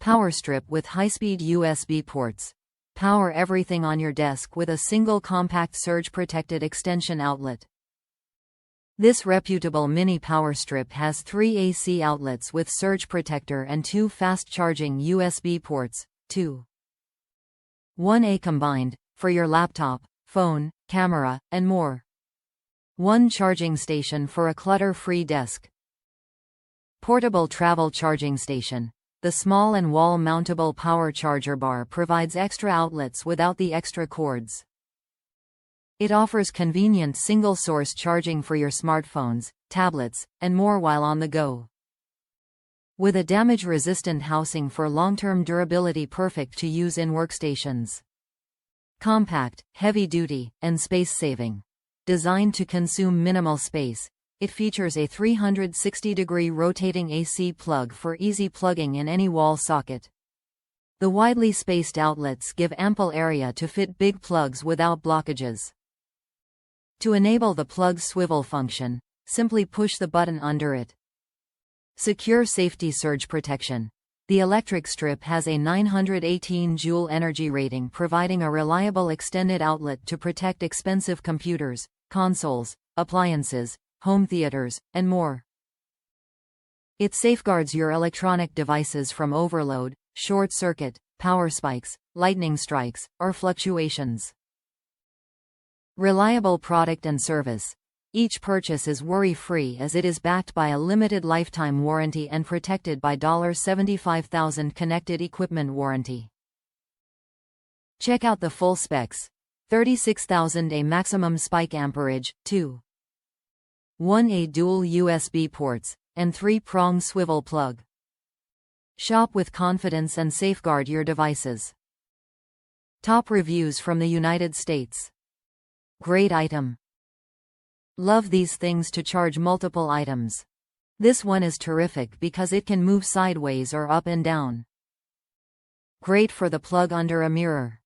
Power strip with high-speed USB ports. Power everything on your desk with a single compact surge-protected extension outlet. This reputable mini power strip has 3 AC outlets with surge protector and 2 fast-charging USB ports, 1A combined, for your laptop, phone, camera, and more. 1 charging station for a clutter-free desk. Portable travel charging station. The small and wall-mountable power charger bar provides extra outlets without the extra cords. It offers convenient single-source charging for your smartphones, tablets, and more while on the go. With a damage-resistant housing for long-term durability, perfect to use in workstations. Compact, heavy-duty, and space-saving. Designed to consume minimal space, it features a 360-degree rotating AC plug for easy plugging in any wall socket. The widely spaced outlets give ample area to fit big plugs without blockages. To enable the plug swivel function, simply push the button under it. Secure safety surge protection. The electric strip has a 918 joule energy rating, providing a reliable extended outlet to protect expensive computers, consoles, appliances, home theaters, and more. It safeguards your electronic devices from overload, short circuit, power spikes, lightning strikes, or fluctuations. Reliable product and service. Each purchase is worry-free as it is backed by a limited lifetime warranty and protected by $75,000 connected equipment warranty. Check out the full specs. 36,000 A maximum spike amperage, 1A dual USB ports, and 3-prong swivel plug. Shop with confidence and safeguard your devices. Top reviews from the United States. Great item. Love these things to charge multiple items. This one is terrific because it can move sideways or up and down. Great for the plug under a mirror.